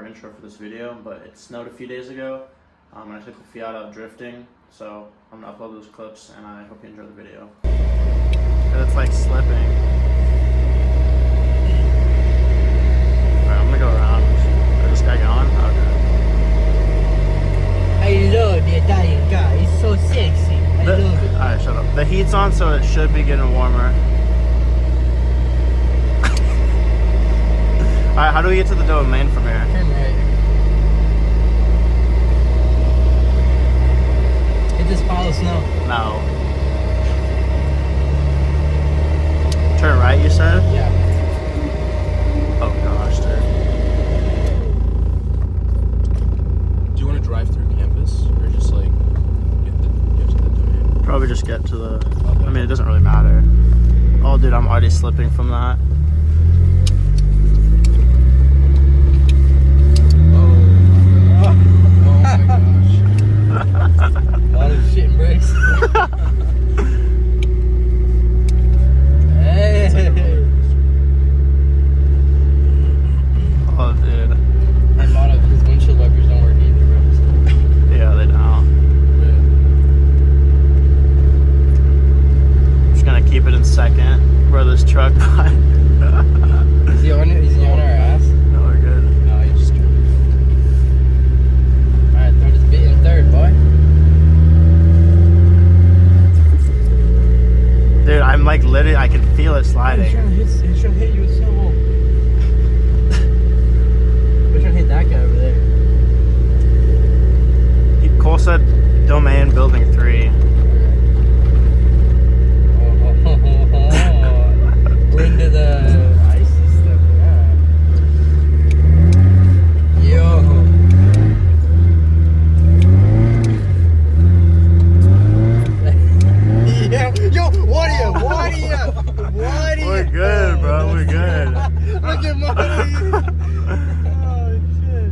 intro for this video, but it snowed a few days ago, and I took the Fiat out drifting, so I'm gonna upload those clips, and I hope you enjoy the video. It's like slipping. Alright, I'm gonna go around. Is this guy gone? Okay. I love the Italian guy. He's so sexy. I love it. Alright, shut up. The heat's on, so it should be getting warmer. Alright, how do we get to the domain from here? Turn right. Hit this pile of snow. No. Turn right, you said? Yeah. Oh gosh, dude. Do you want to drive through campus or just like get to the domain? Probably just get to the... I mean, it doesn't really matter. Oh, dude, I'm already slipping from that. A lot of shit and brakes. Hey. Oh, dude. And Mono, his windshield wipers don't work either, bro. Yeah, they don't. I'm just gonna keep it in second where this truck by. Is he on it? Is he on our ass? No, we're good. No, he's just tripping. Alright, throw this bit in third, boy. Dude, I'm like literally, I can feel it sliding. He's trying to hit you with snowball. We're trying to hit that guy over there. Cole said domain building 3. We're into the icy stuff. Yeah. Yo. Yeah. Yo, what are you? We're good, bro. We're good. Look at Marty. Oh, shit.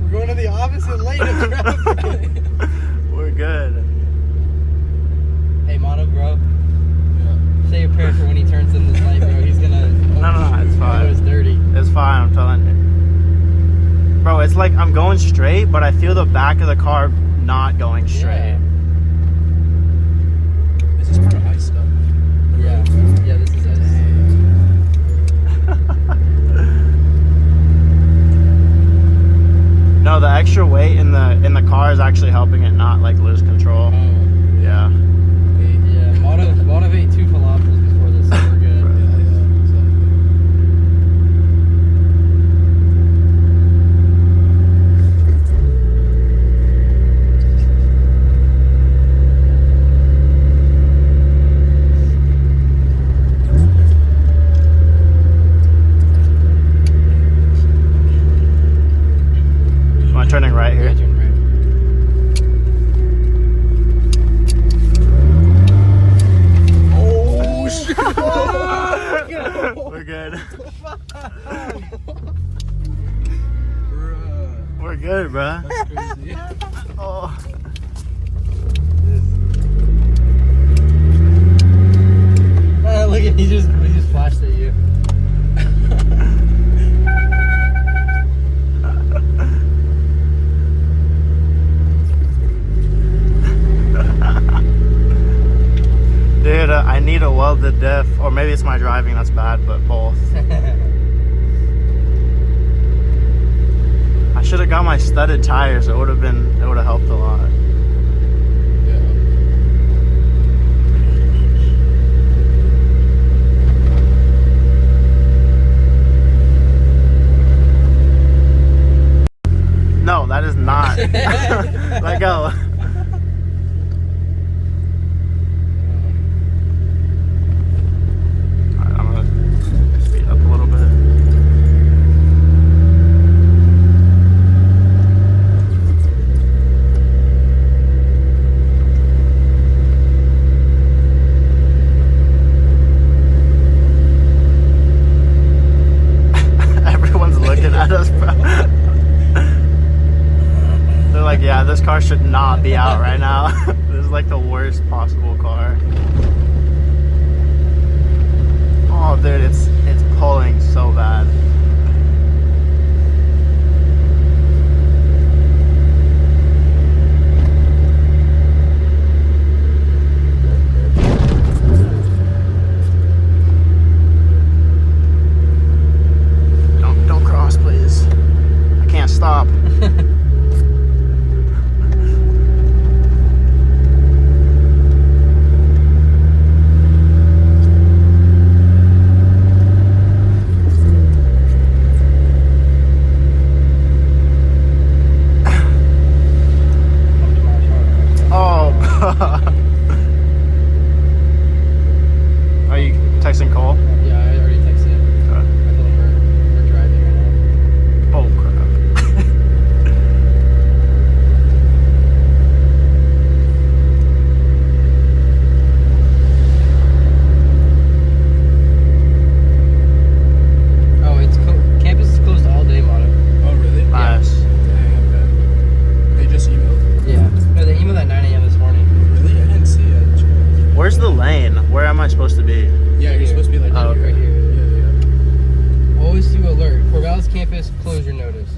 We're going to the opposite lane of traffic. We're good. Hey, Mono, bro. Yeah. Say a prayer for when he turns in this light, bro. He's gonna... No, it's fine. It's dirty. It's fine, I'm telling you. Bro, it's like I'm going straight, but I feel the back of the car not going straight. Is this part of ice stuff? Yeah. Yeah, this is it. No, the extra weight in the car is actually helping it not like lose control. Oh. Yeah. Yeah, Mono ate 2 falafels before this, so we're good. Am I turning right here? Yeah, turn right. Oh shit! We're good. We're good, bro. That's crazy. Oh. Look at he just flashed at you. Dude, I need a welded diff, or maybe it's my driving that's bad, but both. I should have got my studded tires. It would have helped a lot. No, that is not. Let go. Alright, I'm gonna speed up a little bit. Everyone's looking at us, bro. They're like, yeah, this car should not be out right now. This is like the worst possible car. Oh, dude, it's pulling so bad. I supposed to be? Yeah, you're supposed to be like Oh, Right here. Yeah. Always do alert. Corvallis campus closure notice.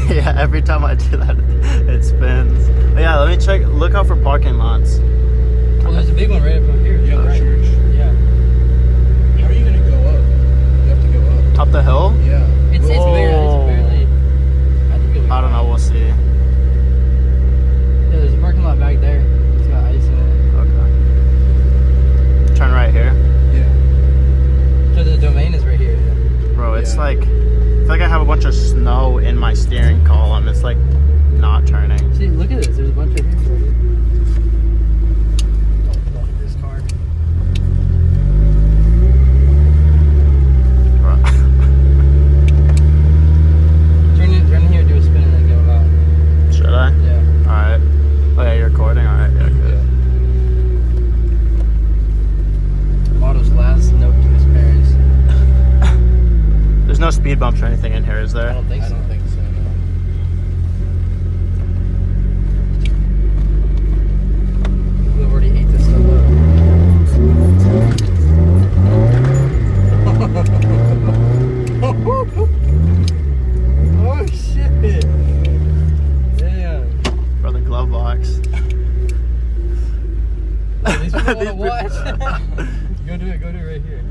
Yeah, every time I do that, it spins. But yeah, let me check. Look out for parking lots. Well, there's a big one right up here. Yeah, the right. church. Yeah. How are you gonna go up? You have to go up. Up the hill? Yeah. It's barely. Whoa. I think it'll be I don't know. We'll see. Yeah, there's a parking lot back there. It's got ice in it. Okay. Turn right here. Yeah. So the domain is right here. Yeah. Bro, it's Yeah. like, I feel like I have a bunch of snow in my steering column. It's like not turning. See, look at this. There's a bunch right here. Don't block this car. Bro. Turn in here, do a spin, and then go out. Should I? Yeah. Alright. Oh yeah, you're recording? Alright, yeah, good. Otto's last note to his parents. There's no speed bumps or anything in here, is I there? don't think I so. don't think so. No. We already ate this stuff up. Oh shit! Damn. Bro, the glove box. These people These wanna people- watch. Go do it right here.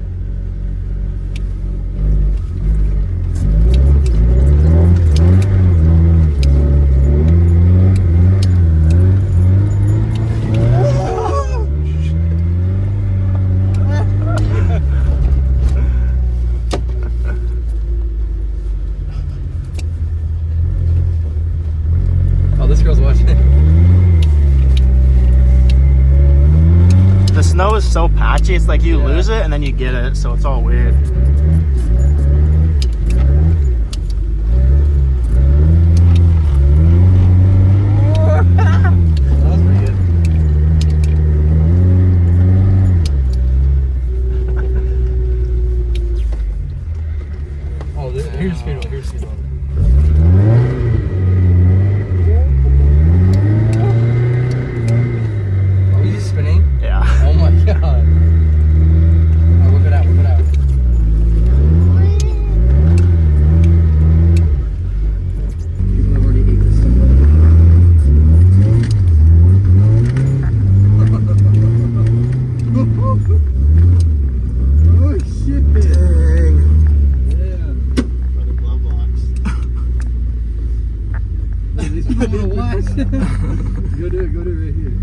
Oh, this girl's watching. The snow is so patchy, it's like you Yeah. lose it and then you get it, so it's all weird. That was pretty good. Oh, here's speed one. Here's speed one. Are we just spinning? Yeah. Oh my god. Alright, whip it out, whip it out. People have already ate this stuff Oh shit. Dang. Yeah. For the glove box. These people wanna watch. Go do it right here.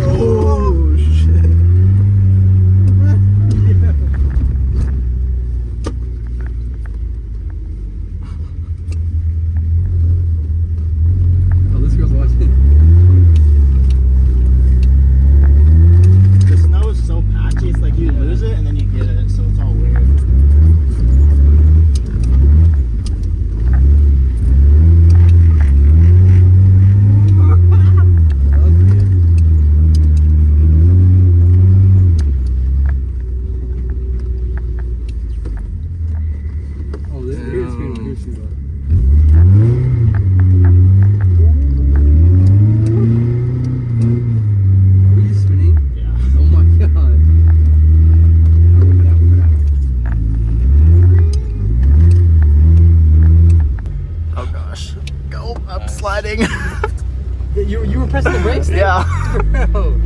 Oh, shit. Oh, this girl's watching. The snow is so patchy, it's like you lose it and then you get it, so it's all weird. That was pretty good. Oh, here's speed one. Here's speed one. Are we just spinning? Yeah. Oh my god. Alright, whip it out, whip it out. Oh gosh. Go, I'm Nice. sliding. You were pressing the brakes there? Yeah. Bro.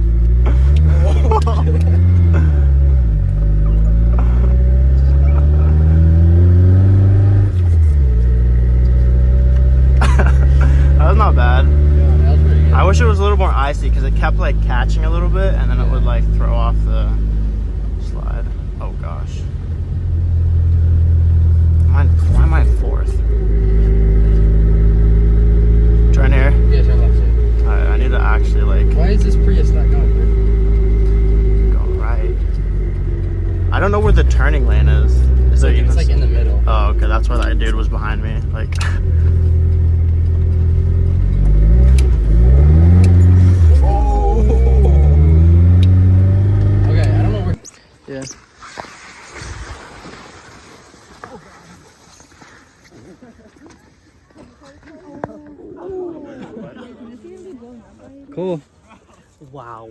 wish it was a little more icy because it kept like catching a little bit and then it would like throw off the slide. Oh gosh. Why am I in fourth? Turn here. Yeah, turn left. Yeah. Alright, I need to actually like Why is this Prius not going? go right. I don't know where the turning lane is. Is there even? It's like in the middle. Oh, okay. That's why that dude was behind me. Like. Okay, I don't know where. Yeah. Cool. Wow.